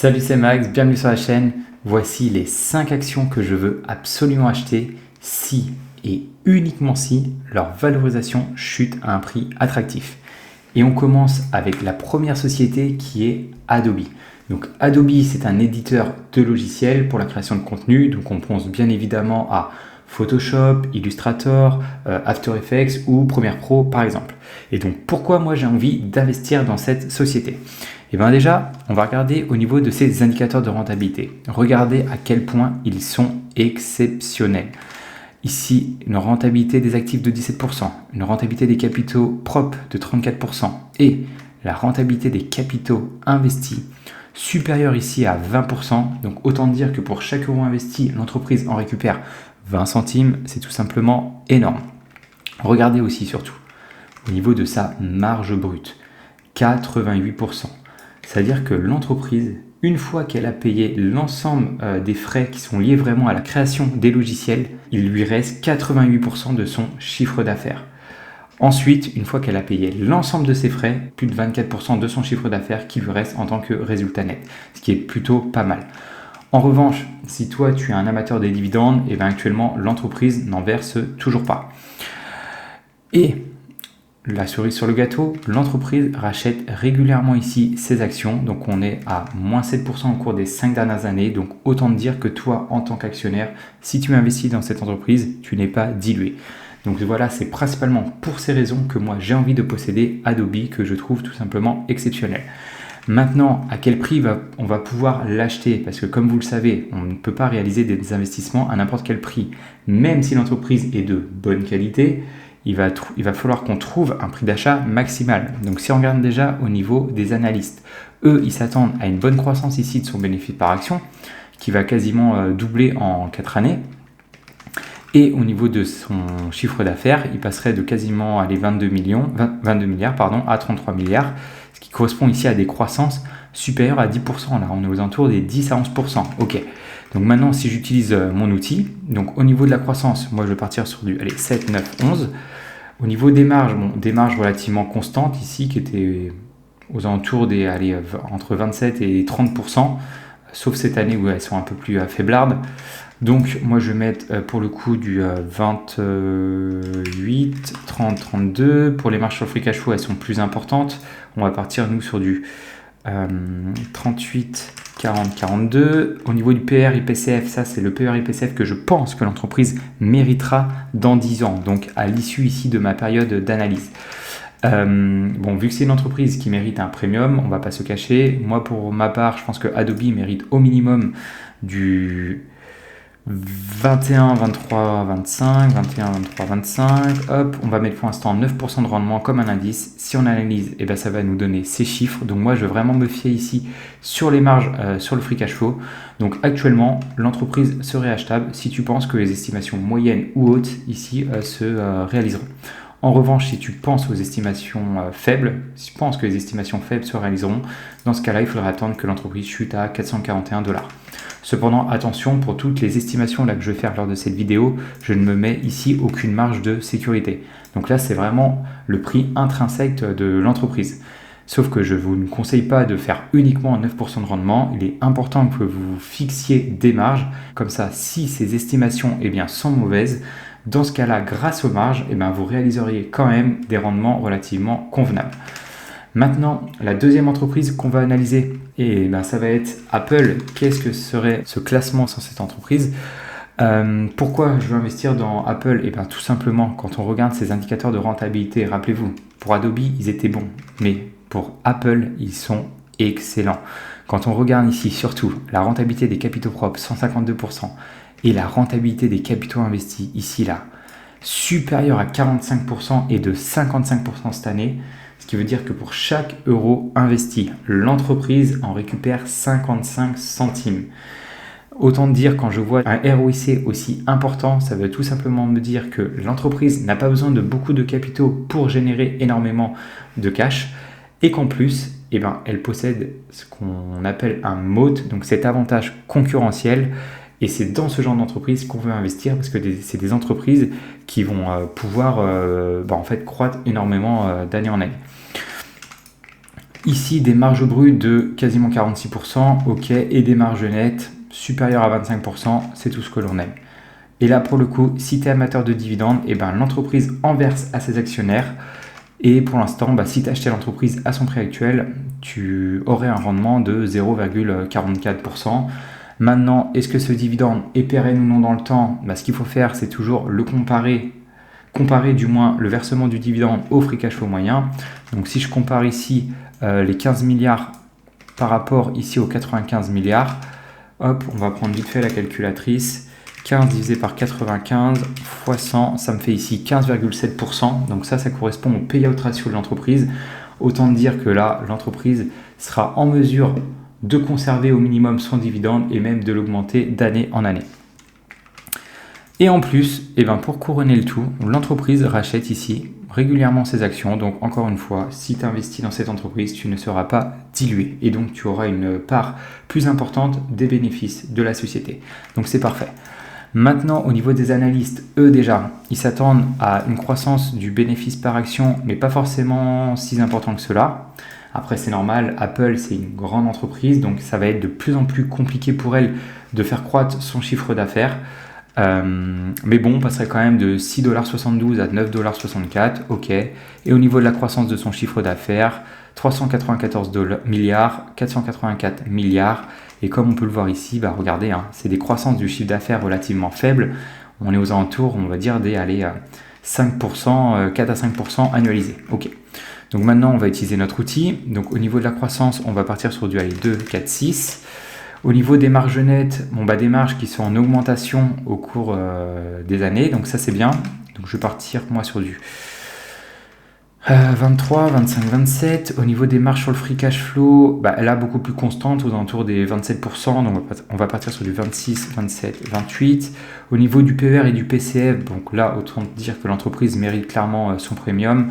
Salut, c'est Max, bienvenue sur la chaîne. Voici les 5 actions que je veux absolument acheter si et uniquement si leur valorisation chute à un prix attractif. Et on commence avec la première société qui est Adobe. Donc Adobe, c'est un éditeur de logiciels pour la création de contenu. Donc on pense bien évidemment à Photoshop, Illustrator, After Effects ou Premiere Pro par exemple. Et donc pourquoi moi j'ai envie d'investir dans cette société ? Et bien déjà, on va regarder au niveau de ces indicateurs de rentabilité. Regardez à quel point ils sont exceptionnels. Ici, une rentabilité des actifs de 17%, une rentabilité des capitaux propres de 34% et la rentabilité des capitaux investis supérieure ici à 20%. Donc autant dire que pour chaque euro investi, l'entreprise en récupère 20 centimes. C'est tout simplement énorme. Regardez aussi surtout au niveau de sa marge brute, 88%. C'est-à-dire que l'entreprise, une fois qu'elle a payé l'ensemble des frais qui sont liés vraiment à la création des logiciels, il lui reste 88% de son chiffre d'affaires. Ensuite, une fois qu'elle a payé l'ensemble de ses frais, plus de 24% de son chiffre d'affaires qui lui reste en tant que résultat net, ce qui est plutôt pas mal. En revanche, si toi tu es un amateur des dividendes, et bien actuellement l'entreprise n'en verse toujours pas. Et la cerise sur le gâteau, l'entreprise rachète régulièrement ici ses actions. Donc on est à moins 7% au cours des 5 dernières années. Donc autant te dire que toi, en tant qu'actionnaire, si tu investis dans cette entreprise, tu n'es pas dilué. Donc voilà, c'est principalement pour ces raisons que moi j'ai envie de posséder Adobe, que je trouve tout simplement exceptionnel. Maintenant, à quel prix on va pouvoir l'acheter? Parce que comme vous le savez, on ne peut pas réaliser des investissements à n'importe quel prix. Même si l'entreprise est de bonne qualité, il va falloir qu'on trouve un prix d'achat maximal. Donc si on regarde déjà au niveau des analystes, eux, ils s'attendent à une bonne croissance ici de son bénéfice par action, qui va quasiment doubler en 4 années. Et au niveau de son chiffre d'affaires, il passerait de quasiment 22 milliards à 33 milliards, ce qui correspond ici à des croissances supérieures à 10%. Là, on est aux alentours des 10 à 11%. Ok. Donc maintenant, si j'utilise mon outil, donc au niveau de la croissance, moi je vais partir sur du 7, 9, 11. Au niveau des marges, des marges relativement constantes ici, qui étaient aux alentours des entre 27 et 30%, sauf cette année où elles sont un peu plus faiblardes. Donc moi je vais mettre pour le coup du 28, 30, 32. Pour les marges sur le free cash flow, elles sont plus importantes. On va partir nous sur du 38, 40, 42. Au niveau du PR IPCF, ça c'est le PR IPCF que je pense que l'entreprise méritera dans 10 ans, donc à l'issue ici de ma période d'analyse. Vu que c'est une entreprise qui mérite un premium, on va pas se cacher. Moi pour ma part, je pense que Adobe mérite au minimum du 21, 23, 25, 21, 23, 25, hop, on va mettre pour l'instant 9% de rendement comme un indice. Si on analyse, ça va nous donner ces chiffres. Donc moi, je vais vraiment me fier ici sur les marges, sur le free cash flow. Donc actuellement, l'entreprise serait achetable si tu penses que les estimations moyennes ou hautes ici se réaliseront. En revanche, si tu penses aux estimations faibles, si tu penses que les estimations faibles se réaliseront, dans ce cas-là, il faudra attendre que l'entreprise chute à 441 $. Cependant, attention, pour toutes les estimations là que je vais faire lors de cette vidéo, je ne me mets ici aucune marge de sécurité. Donc là, c'est vraiment le prix intrinsèque de l'entreprise. Sauf que je ne vous conseille pas de faire uniquement 9% de rendement. Il est important que vous fixiez des marges. Comme ça, si ces estimations sont mauvaises, dans ce cas-là, grâce aux marges, vous réaliseriez quand même des rendements relativement convenables. Maintenant, la deuxième entreprise qu'on va analyser, ça va être Apple. Qu'est-ce que serait ce classement sans cette entreprise ? Pourquoi je veux investir dans Apple ? Tout simplement, quand on regarde ces indicateurs de rentabilité, rappelez-vous, pour Adobe, ils étaient bons, mais pour Apple, ils sont excellents. Quand on regarde ici, surtout, la rentabilité des capitaux propres, 152%, et la rentabilité des capitaux investis, ici, là, supérieure à 45% et de 55% cette année, ce qui veut dire que pour chaque euro investi, l'entreprise en récupère 55 centimes. Autant dire, quand je vois un ROIC aussi important, ça veut tout simplement me dire que l'entreprise n'a pas besoin de beaucoup de capitaux pour générer énormément de cash et qu'en plus, elle possède ce qu'on appelle un moat, donc cet avantage concurrentiel. Et c'est dans ce genre d'entreprise qu'on veut investir parce que c'est des entreprises qui vont pouvoir croître énormément d'année en année. Ici, des marges brutes de quasiment 46%, ok, et des marges nettes supérieures à 25%, c'est tout ce que l'on aime. Et là, pour le coup, si tu es amateur de dividendes, eh ben, l'entreprise en verse à ses actionnaires. Et pour l'instant, si tu achetais l'entreprise à son prix actuel, tu aurais un rendement de 0,44%. Maintenant, est-ce que ce dividende est pérenne ou non dans le temps? Ce qu'il faut faire, c'est toujours le comparer du moins le versement du dividende au free cash flow moyen. Donc si je compare ici les 15 milliards par rapport ici aux 95 milliards, hop, on va prendre vite fait la calculatrice. 15 divisé par 95 fois 100, ça me fait ici 15,7%. Donc ça correspond au payout ratio de l'entreprise. Autant dire que là, l'entreprise sera en mesure de conserver au minimum son dividende et même de l'augmenter d'année en année. Et en plus, pour couronner le tout, l'entreprise rachète ici régulièrement ses actions. Donc encore une fois, si tu investis dans cette entreprise, tu ne seras pas dilué. Et donc tu auras une part plus importante des bénéfices de la société. Donc c'est parfait. Maintenant, au niveau des analystes, eux déjà, ils s'attendent à une croissance du bénéfice par action, mais pas forcément si important que cela. Après, c'est normal, Apple, c'est une grande entreprise, donc ça va être de plus en plus compliqué pour elle de faire croître son chiffre d'affaires. Mais bon, on passerait quand même de 6,72$ à 9,64$, ok. Et au niveau de la croissance de son chiffre d'affaires, 394 milliards, 484 milliards. Et comme on peut le voir ici, regardez, c'est des croissances du chiffre d'affaires relativement faibles. On est aux alentours, on va dire, des 5%, 4 à 5% annualisés. Ok. Donc maintenant, on va utiliser notre outil. Donc au niveau de la croissance, on va partir sur du 2, 4, 6. Au niveau des marges nettes, des marges qui sont en augmentation au cours des années, donc ça c'est bien. Donc je vais partir moi sur du 23, 25, 27. Au niveau des marges sur le free cash flow, là beaucoup plus constante, aux alentours des 27%, donc on va partir sur du 26, 27, 28. Au niveau du PER et du PCF, donc là autant dire que l'entreprise mérite clairement son premium.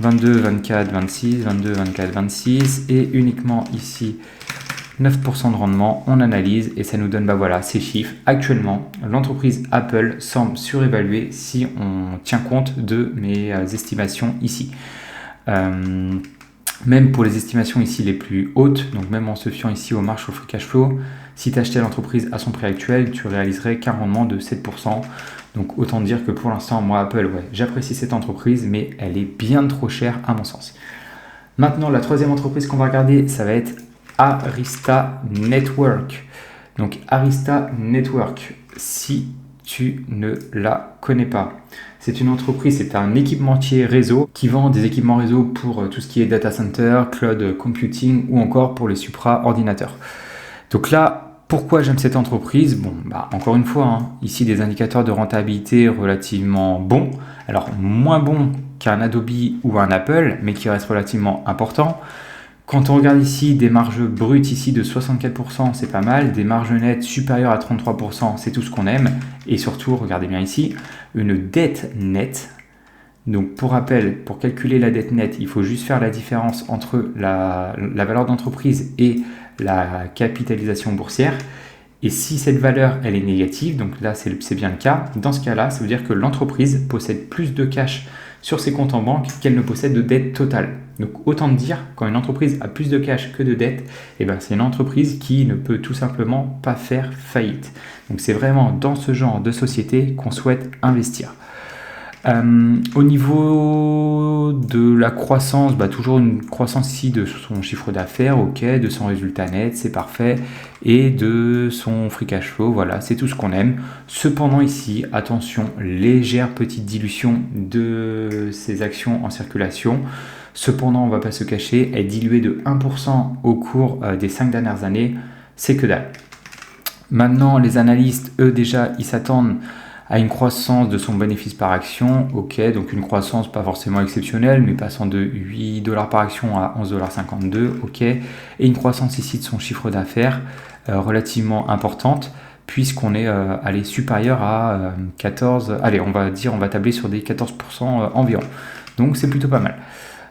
22, 24, 26, 22, 24, 26, et uniquement ici 9% de rendement, on analyse et ça nous donne ces chiffres. Actuellement, l'entreprise Apple semble surévaluée si on tient compte de mes estimations ici. Même pour les estimations ici les plus hautes, donc même en se fiant ici aux marges au free cash flow, si tu achetais l'entreprise à son prix actuel, tu réaliserais qu'un rendement de 7%. Donc autant dire que pour l'instant, moi Apple, j'apprécie cette entreprise, mais elle est bien trop chère à mon sens. Maintenant, la troisième entreprise qu'on va regarder, ça va être Arista Network. Donc Arista Network, si tu ne la connais pas, c'est une entreprise, c'est un équipementier réseau qui vend des équipements réseau pour tout ce qui est data center, cloud computing ou encore pour les supra-ordinateurs. Donc là, pourquoi j'aime cette entreprise? Encore une fois, ici des indicateurs de rentabilité relativement bons. Alors moins bons qu'un Adobe ou un Apple, mais qui restent relativement importants. Quand on regarde ici des marges brutes ici de 64%, c'est pas mal. Des marges nettes supérieures à 33%, c'est tout ce qu'on aime. Et surtout, regardez bien ici, une dette nette. Donc pour rappel, pour calculer la dette nette, il faut juste faire la différence entre la valeur d'entreprise et la capitalisation boursière. Et si cette valeur, elle est négative, donc là c'est bien le cas, dans ce cas-là, ça veut dire que l'entreprise possède plus de cash sur ses comptes en banque qu'elle ne possède de dette totale. Donc autant dire, quand une entreprise a plus de cash que de dette, c'est une entreprise qui ne peut tout simplement pas faire faillite. Donc c'est vraiment dans ce genre de société qu'on souhaite investir. Au niveau de la croissance, toujours une croissance ici de son chiffre d'affaires, ok, de son résultat net, c'est parfait, et de son free cash flow, voilà, c'est tout ce qu'on aime. Cependant ici, attention, légère petite dilution de ces actions en circulation. Cependant, on ne va pas se cacher, être dilué de 1% au cours des 5 dernières années, c'est que dalle. Maintenant, les analystes, eux déjà, ils s'attendent à une croissance de son bénéfice par action, ok, donc une croissance pas forcément exceptionnelle, mais passant de 8$ par action à 11,52$, ok, et une croissance ici de son chiffre d'affaires relativement importante, puisqu'on est supérieur à 14, on va tabler sur des 14% environ, donc c'est plutôt pas mal.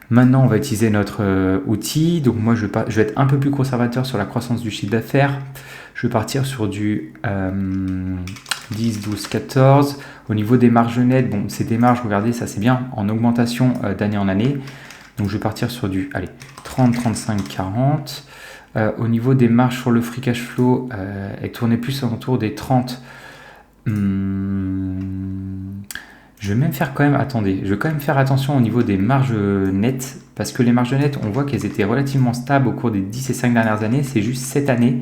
Maintenant, on va utiliser notre outil. Donc moi, je vais être un peu plus conservateur sur la croissance du chiffre d'affaires. Je vais partir sur du 10, 12, 14. Au niveau des marges nettes, c'est des marges, regardez, ça c'est bien, en augmentation d'année en année. Donc je vais partir sur du 30, 35, 40. Au niveau des marges sur le free cash flow, elle tournait plus autour des 30. Je vais même faire quand même, attendez, je vais quand même faire attention au niveau des marges nettes, parce que les marges nettes, on voit qu'elles étaient relativement stables au cours des 10 et 5 dernières années. C'est juste cette année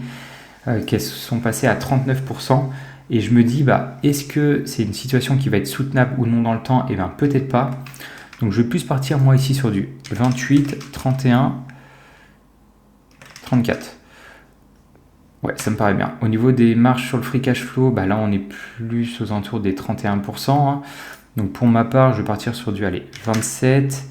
qu'elles sont passées à 39%. Et je me dis, est-ce que c'est une situation qui va être soutenable ou non dans le temps? Et bien peut-être pas. Donc je vais plus partir moi ici sur du 28, 31, 34. Ouais, ça me paraît bien. Au niveau des marges sur le free cash flow, là on est plus aux alentours des 31%. Hein. Donc pour ma part, je vais partir sur du 27,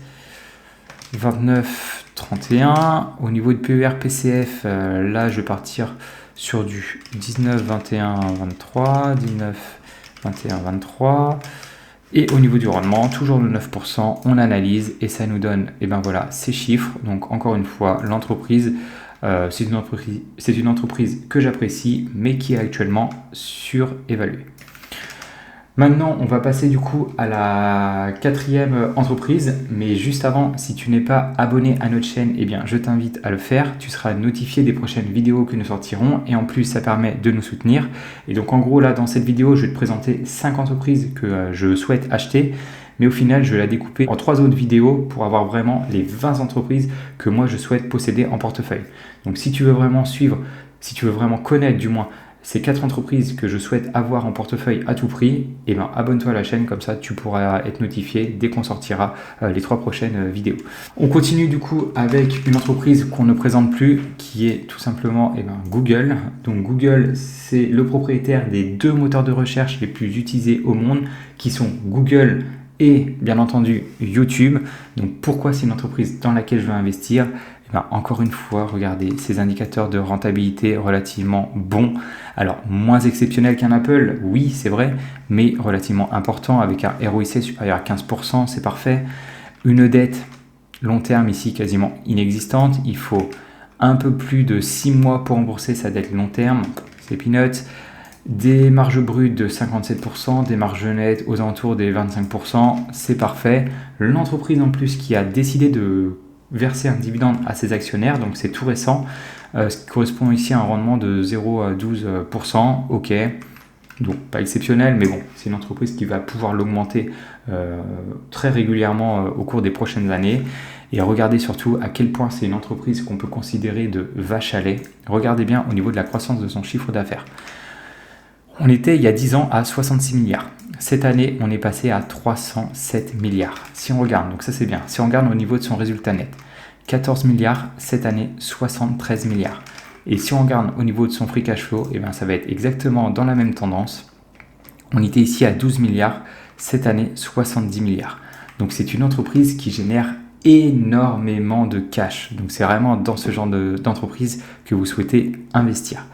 29, 31. Au niveau de PER, PCF, là je vais partir sur du 19, 21, 23, 19, 21, 23. Et au niveau du rendement, toujours le 9%, on analyse et ça nous donne, voilà, ces chiffres. Donc encore une fois, l'entreprise, c'est une entreprise que j'apprécie, mais qui est actuellement surévaluée. Maintenant, on va passer du coup à la 4e entreprise. Mais juste avant, si tu n'es pas abonné à notre chaîne, je t'invite à le faire. Tu seras notifié des prochaines vidéos que nous sortirons. Et en plus, ça permet de nous soutenir. Et donc, en gros, là, dans cette vidéo, je vais te présenter 5 entreprises que je souhaite acheter. Mais au final, je vais la découper en 3 autres vidéos pour avoir vraiment les 20 entreprises que moi, je souhaite posséder en portefeuille. Donc, si tu veux vraiment suivre, si tu veux vraiment connaître du moins ces 4 entreprises que je souhaite avoir en portefeuille à tout prix, abonne-toi à la chaîne, comme ça tu pourras être notifié dès qu'on sortira les 3 prochaines vidéos. On continue du coup avec une entreprise qu'on ne présente plus, qui est tout simplement Google. Donc Google, c'est le propriétaire des 2 moteurs de recherche les plus utilisés au monde, qui sont Google et bien entendu YouTube. Donc pourquoi c'est une entreprise dans laquelle je veux investir? Encore une fois, regardez ces indicateurs de rentabilité relativement bons. Alors, moins exceptionnels qu'un Apple, oui, c'est vrai, mais relativement important avec un ROIC supérieur à 15%, c'est parfait. Une dette long terme ici quasiment inexistante. Il faut un peu plus de 6 mois pour rembourser sa dette long terme, c'est peanuts. Des marges brutes de 57%, des marges nettes aux alentours des 25%, c'est parfait. L'entreprise en plus qui a décidé de verser un dividende à ses actionnaires, donc c'est tout récent, ce qui correspond ici à un rendement de 0,12%, ok, donc pas exceptionnel, mais bon, c'est une entreprise qui va pouvoir l'augmenter très régulièrement au cours des prochaines années. Et regardez surtout à quel point c'est une entreprise qu'on peut considérer de vache à lait. Regardez bien au niveau de la croissance de son chiffre d'affaires. On était il y a 10 ans à 66 milliards. Cette année, on est passé à 307 milliards. Si on regarde, donc ça c'est bien, si on regarde au niveau de son résultat net, 14 milliards, cette année 73 milliards. Et si on regarde au niveau de son free cash flow, ça va être exactement dans la même tendance. On était ici à 12 milliards, cette année 70 milliards. Donc c'est une entreprise qui génère énormément de cash. Donc c'est vraiment dans ce genre d'entreprise que vous souhaitez investir.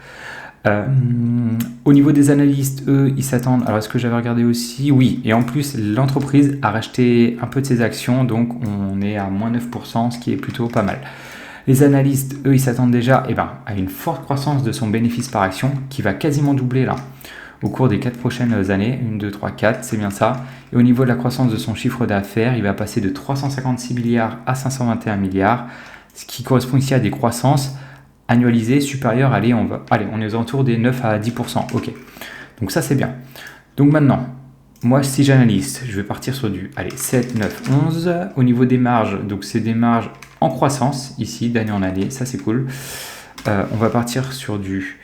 Au niveau des analystes, eux, ils s'attendent. Alors, est-ce que j'avais regardé aussi? Oui. Et en plus, l'entreprise a racheté un peu de ses actions, donc on est à moins 9%, ce qui est plutôt pas mal. Les analystes, eux, ils s'attendent déjà à une forte croissance de son bénéfice par action qui va quasiment doubler là au cours des 4 prochaines années. 1, 2, 3, 4, c'est bien ça. Et au niveau de la croissance de son chiffre d'affaires, il va passer de 356 milliards à 521 milliards, ce qui correspond ici à des croissances annualisé supérieur, on est aux alentours des 9 à 10%. Ok, donc ça c'est bien. Donc maintenant, moi si j'analyse, je vais partir sur du 7, 9, 11. Au niveau des marges, donc c'est des marges en croissance ici d'année en année, ça c'est cool. On va partir sur du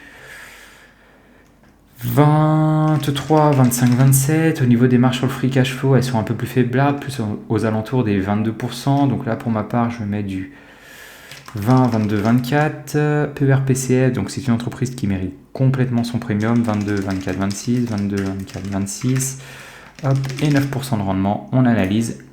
23, 25, 27. Au niveau des marges sur le free cash flow, elles sont un peu plus faiblardes, plus aux alentours des 22%. Donc là pour ma part, je vais mettre du 20, 22, 24, PER, PCF, donc c'est une entreprise qui mérite complètement son premium, 22, 24, 26, 22, 24, 26, hop, et 9% de rendement, on analyse,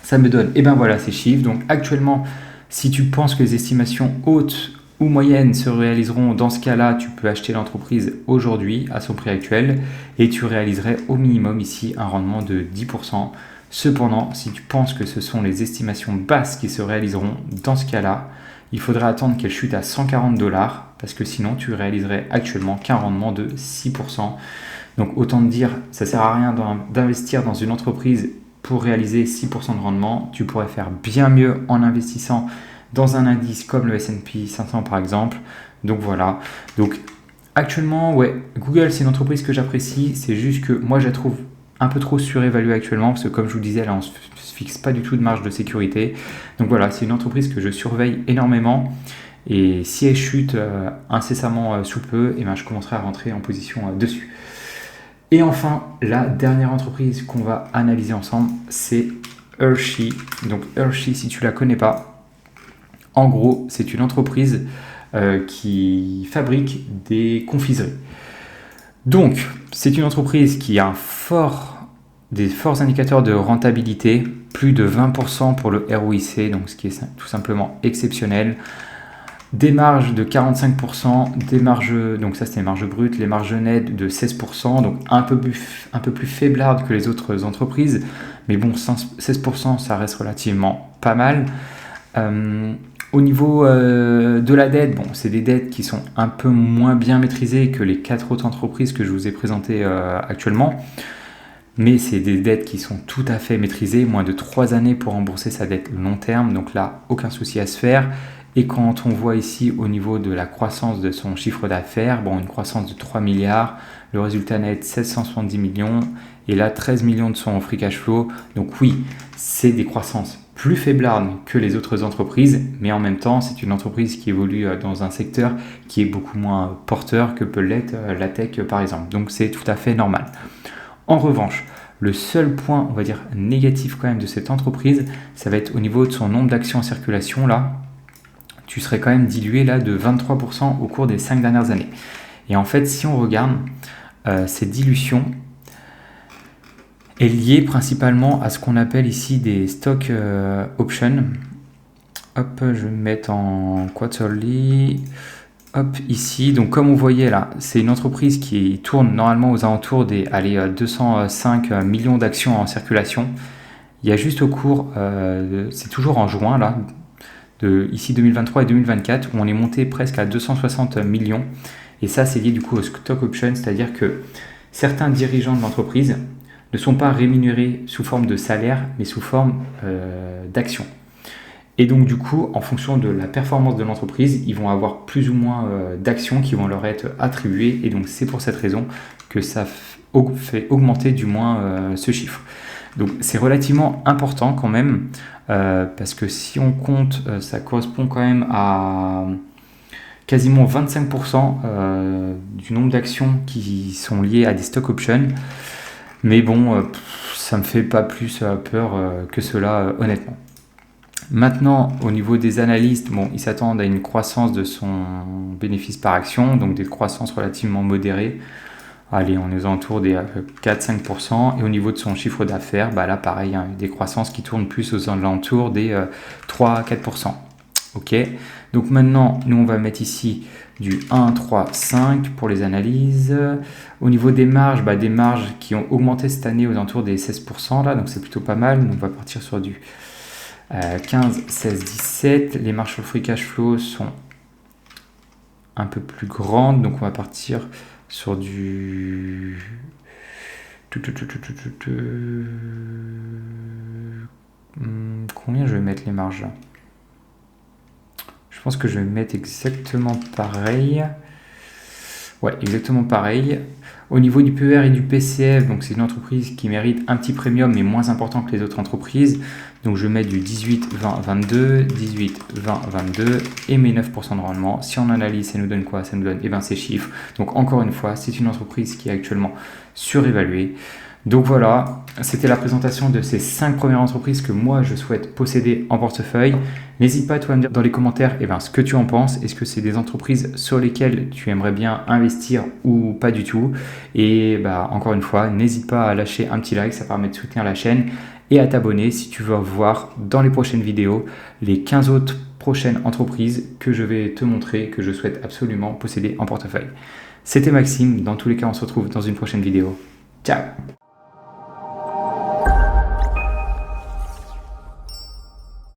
ça me donne, voilà ces chiffres. Donc actuellement, si tu penses que les estimations hautes ou moyennes se réaliseront, dans ce cas-là, tu peux acheter l'entreprise aujourd'hui à son prix actuel et tu réaliserais au minimum ici un rendement de 10%. Cependant, si tu penses que ce sont les estimations basses qui se réaliseront, dans ce cas-là, il faudrait attendre qu'elles chutent à 140 $, parce que sinon tu réaliserais actuellement qu'un rendement de 6%. Donc autant te dire, ça ne sert à rien d'investir dans une entreprise pour réaliser 6% de rendement. Tu pourrais faire bien mieux en investissant dans un indice comme le S&P 500 par exemple. Donc voilà. Donc actuellement, ouais, Google c'est une entreprise que j'apprécie, c'est juste que moi je la trouve un peu trop surévaluée actuellement parce que comme je vous disais là on se fixe pas du tout de marge de sécurité. Donc voilà, c'est une entreprise que je surveille énormément et si elle chute incessamment sous peu, et ben, je commencerai à rentrer en position dessus. Et enfin, la dernière entreprise qu'on va analyser ensemble, c'est Hershey. Donc Hershey, si tu la connais pas, en gros, c'est une entreprise qui fabrique des confiseries. Donc, c'est une entreprise qui a des forts indicateurs de rentabilité, plus de 20% pour le ROIC, donc ce qui est tout simplement exceptionnel. Des marges de 45%, des marges, donc ça c'était les marges brutes, les marges nettes de 16%, donc un peu plus faiblardes que les autres entreprises, mais bon, 16% ça reste relativement pas mal. Au niveau de la dette, bon, c'est des dettes qui sont un peu moins bien maîtrisées que les 4 autres entreprises que je vous ai présentées actuellement, mais c'est des dettes qui sont tout à fait maîtrisées, moins de 3 années pour rembourser sa dette long terme, donc là, aucun souci à se faire. Et quand on voit ici au niveau de la croissance de son chiffre d'affaires, bon, une croissance de 3 milliards, le résultat net 770 millions, et là 13 millions de son free cash flow. Donc oui, c'est des croissances plus faiblardes que les autres entreprises, mais en même temps, c'est une entreprise qui évolue dans un secteur qui est beaucoup moins porteur que peut l'être la tech par exemple. Donc c'est tout à fait normal. En revanche, le seul point, on va dire, négatif quand même de cette entreprise, ça va être au niveau de son nombre d'actions en circulation là. Tu serais quand même dilué là de 23% au cours des 5 dernières années. Et en fait, si on regarde, cette dilution est liée principalement à ce qu'on appelle ici des stock options. Hop, je vais me mettre en quarterly. Hop, ici. Donc comme vous voyez là, c'est une entreprise qui tourne normalement aux alentours des 205 millions d'actions en circulation. Il y a juste au cours, c'est toujours en juin là, ici 2023 et 2024 où on est monté presque à 260 millions et ça c'est lié du coup au stock option, c'est-à-dire que certains dirigeants de l'entreprise ne sont pas rémunérés sous forme de salaire mais sous forme d'actions. Et donc du coup en fonction de la performance de l'entreprise ils vont avoir plus ou moins d'actions qui vont leur être attribuées et donc c'est pour cette raison que ça fait augmenter du moins ce chiffre. Donc c'est relativement important quand même parce que si on compte, ça correspond quand même à quasiment 25% du nombre d'actions qui sont liées à des stock options. Mais bon, ça me fait pas plus peur que cela honnêtement. Maintenant, au niveau des analystes, bon, ils s'attendent à une croissance de son bénéfice par action, donc des croissances relativement modérées. Allez, on est aux alentours des 4-5%. Et au niveau de son chiffre d'affaires, bah là, pareil, hein, des croissances qui tournent plus aux alentours des 3-4%. Ok. Donc maintenant, nous, on va mettre ici du 1, 3, 5 pour les analyses. Au niveau des marges, bah, des marges qui ont augmenté cette année aux alentours des 16%. Là, donc c'est plutôt pas mal. Donc, on va partir sur du 15, 16, 17. Les marges sur le free cash flow sont un peu plus grandes. Donc, on va partir sur du combien je vais mettre les marges là? Je pense que je vais mettre exactement pareil. Ouais, exactement pareil. Au niveau du PER et du PCF, donc c'est une entreprise qui mérite un petit premium mais moins important que les autres entreprises. Donc je mets du 18, 20, 22, 18, 20, 22 et mes 9% de rendement. Si on analyse, ça nous donne quoi? Ça nous donne ces chiffres. Donc encore une fois, c'est une entreprise qui est actuellement surévaluée. Donc voilà, c'était la présentation de ces 5 premières entreprises que moi je souhaite posséder en portefeuille. N'hésite pas toi à me dire dans les commentaires ce que tu en penses. Est-ce que c'est des entreprises sur lesquelles tu aimerais bien investir ou pas du tout? Et encore une fois, n'hésite pas à lâcher un petit like, ça permet de soutenir la chaîne et à t'abonner si tu veux voir dans les prochaines vidéos les 15 autres prochaines entreprises que je vais te montrer, que je souhaite absolument posséder en portefeuille. C'était Maxime, dans tous les cas on se retrouve dans une prochaine vidéo. Ciao!